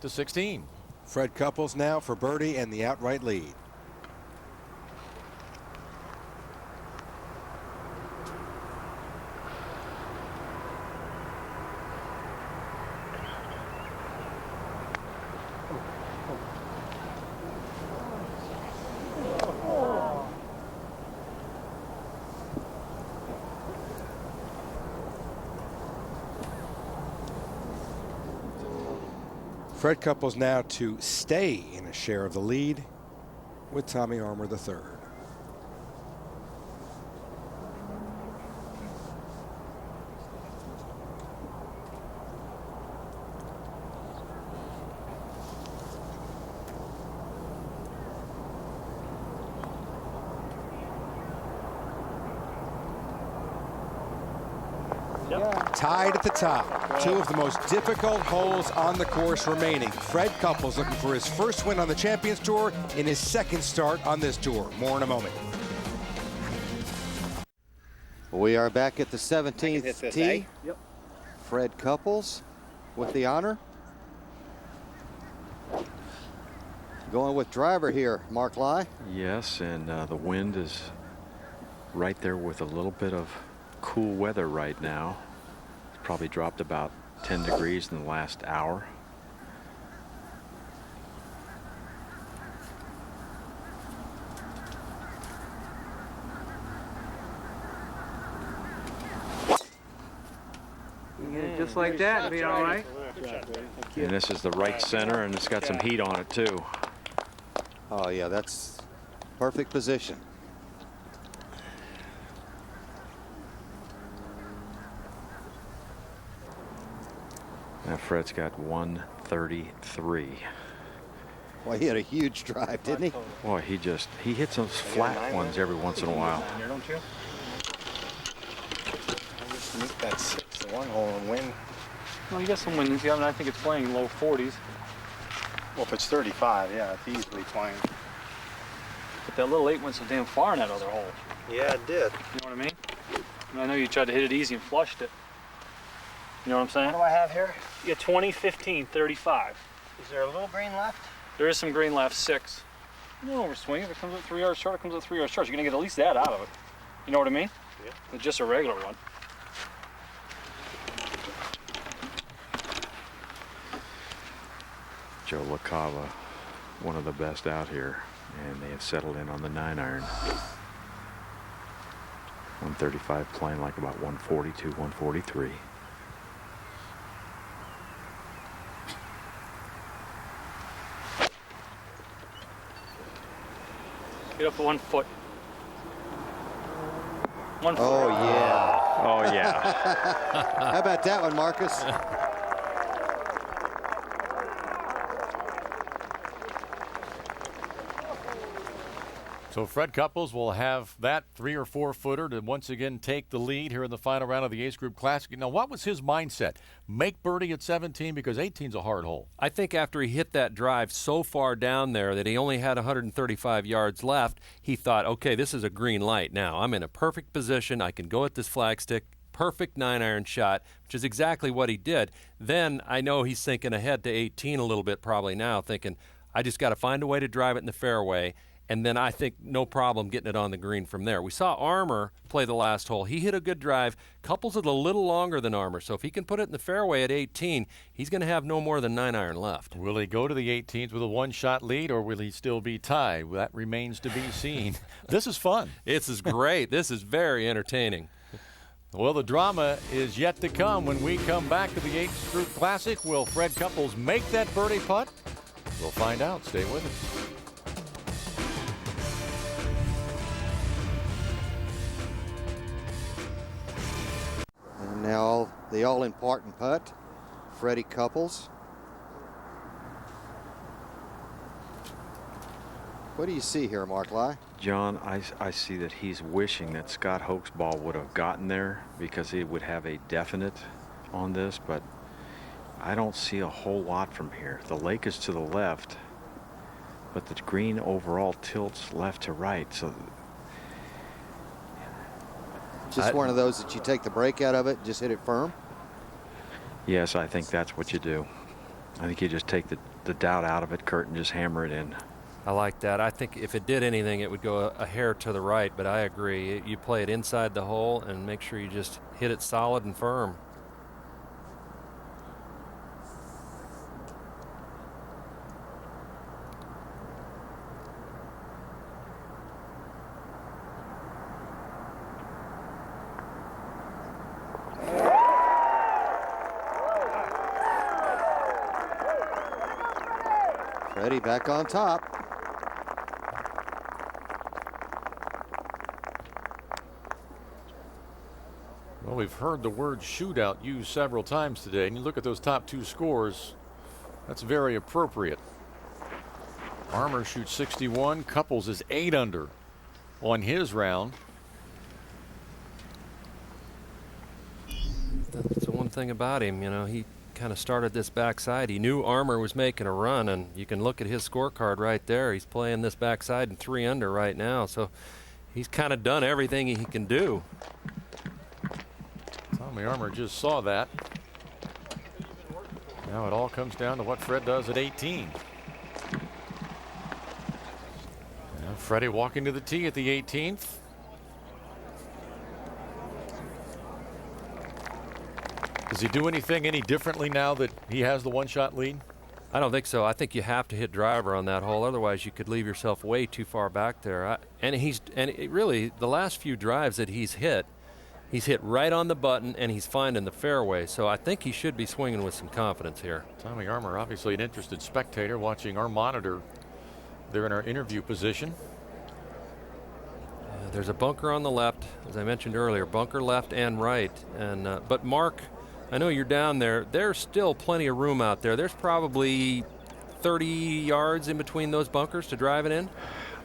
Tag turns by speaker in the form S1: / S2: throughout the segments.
S1: to 16.
S2: Fred Couples now for birdie and the outright lead. Fred Couples now to stay in a share of the lead with Tommy Armour III. Tied at the top. Two of the most difficult holes on the course remaining. Fred Couples looking for his first win on the Champions Tour in his second start on this tour. More in a moment.
S3: We are back at the 17th tee.
S4: Yep.
S3: Fred Couples with the honor. Going with driver here, Mark Lai.
S5: Yes, and the wind is right there with a little bit of cool weather right now. It's probably dropped about 10 degrees in the last hour.
S4: Just like that, it'll be all right.
S5: And this is the right center, and it's got some heat on it too.
S3: Oh yeah, that's perfect position.
S5: Now Fred's got 133.
S3: Well, he had a huge drive, didn't he?
S5: Boy, he hits those flat ones every once in a while.
S4: Don't you?
S6: That's 6 to 1 hole and win.
S4: Well, you got some wind. Yeah, I think it's playing low 40s.
S6: Well, if it's 35, yeah, it's easily playing.
S4: But that little 8 went so damn far in that other hole.
S6: Yeah, it did.
S4: You know what I mean? And I know you tried to hit it easy and flushed it. You know what I'm saying?
S6: What do I have here?
S4: Yeah, 20, 15, 35.
S6: Is there a little green left?
S4: There is some green left, 6. You don't overswing. If it comes up 3 yards short, it comes up 3 yards short. You're going to get at least that out of it. You know what I mean?
S6: Yeah.
S4: It's just a regular one.
S5: Joe LaCava, one of the best out here, and they have settled in on the 9-iron. 135 playing like about 142, 143.
S4: Get up to 1 foot. 1 foot.
S3: Oh yeah.
S5: Oh yeah.
S3: How about that one, Marcus?
S1: So Fred Couples will have that 3 or 4 footer to once again take the lead here in the final round of the Ace Group Classic. Now, what was his mindset? Make birdie at 17 because 18's a hard hole.
S7: I think after he hit that drive so far down there that he only had 135 yards left, he thought, okay, this is a green light now. I'm in a perfect position. I can go at this flagstick. Perfect 9-iron shot, which is exactly what he did. Then I know he's thinking ahead to 18 a little bit probably now, thinking, I just got to find a way to drive it in the fairway. And then I think no problem getting it on the green from there. We saw Armour play the last hole. He hit a good drive. Couples it a little longer than Armour. So if he can put it in the fairway at 18, he's going to have no more than 9-iron left.
S1: Will he go to the 18s with a 1-shot lead, or will he still be tied? Well, that remains to be seen. This is fun.
S7: This is great. This is very entertaining.
S1: Well, the drama is yet to come. When we come back to the Ace Group Classic, will Fred Couples make that birdie putt? We'll find out. Stay with us.
S3: And now the all-important putt, Freddie Couples. What do you see here, Mark Lai?
S5: John, I see that he's wishing that Scott Hoch's ball would have gotten there because he would have a definite on this, but I don't see a whole lot from here. The lake is to the left, but the green overall tilts left to right. So
S3: just one of those that you take the break out of it, just hit it firm?
S5: yes, I think that's what you do. I think you just take the doubt out of it, Kurt, and just hammer it in.
S7: I like that. I think if it did anything, it would go a hair to the right, but I agree. You play it inside the hole and make sure you just hit it solid and firm.
S3: Freddie back on top.
S1: Well, we've heard the word shootout used several times today, and you look at those top two scores, that's very appropriate. Armour shoots 61. Couples is 8 under on his round.
S7: That's the one thing about him, you know, he kind of started this backside. He knew Armour was making a run, and you can look at his scorecard right there. He's playing this backside in 3 under right now, so he's kind of done everything he can do.
S1: Tommy Armour just saw that. Now it all comes down to what Fred does at 18. Now Freddie walking to the tee at the 18th. Does he do anything any differently now that he has the one-shot lead?
S7: I don't think so. I think you have to hit driver on that hole. Otherwise, you could leave yourself way too far back there. Really, the last few drives that he's hit right on the button, and he's finding the fairway. So I think he should be swinging with some confidence here.
S1: Tommy Armour, obviously an interested spectator, watching our monitor. They're in our interview position.
S7: There's a bunker on the left, as I mentioned earlier, bunker left and right. And but Mark, I know you're down there. There's still plenty of room out there. There's probably 30 yards in between those bunkers to drive it in.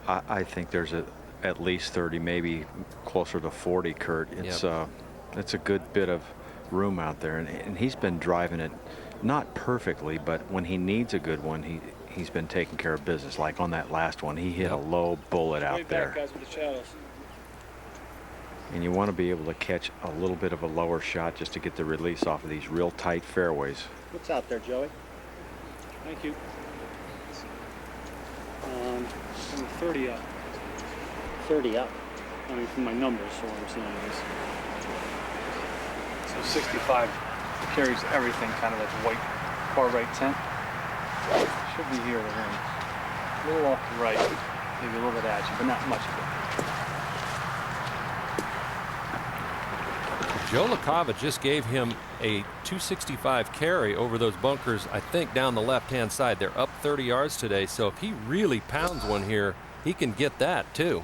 S5: I think there's at least 30, maybe closer to 40, Kurt. It's a good bit of room out there, and he's been driving it not perfectly, but when he needs a good one, he's been taking care of business. Like on that last one, he hit a low bullet out there.
S4: Way back, guys, with the shadows.
S5: And you want to be able to catch a little bit of a lower shot just to get the release off of these real tight fairways.
S3: What's out there, Joey?
S4: Thank you. 30 up.
S3: 30 up.
S4: I mean, from my numbers, so what I'm saying is. So 65 carries everything, kind of that white far right tent. Should be here, the ring. A little off the right, maybe a little bit at you, but not much of it.
S7: Joe LaCava just gave him a 265 carry over those bunkers, I think, down the left-hand side. They're up 30 yards today, so if he really pounds one here, he can get that, too.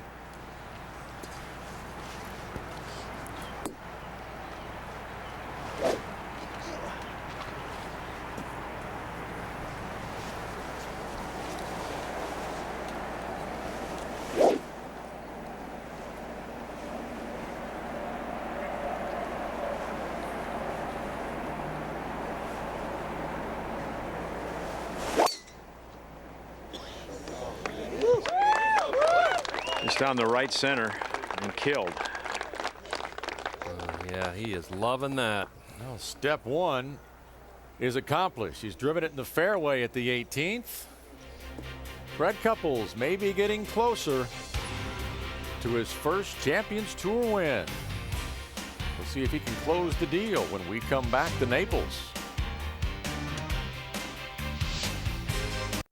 S5: Down the right center and killed.
S7: Yeah, he is loving that.
S1: Well, step one is accomplished. He's driven it in the fairway at the 18th. Fred Couples may be getting closer to his first Champions Tour win. We'll see if he can close the deal when we come back to Naples.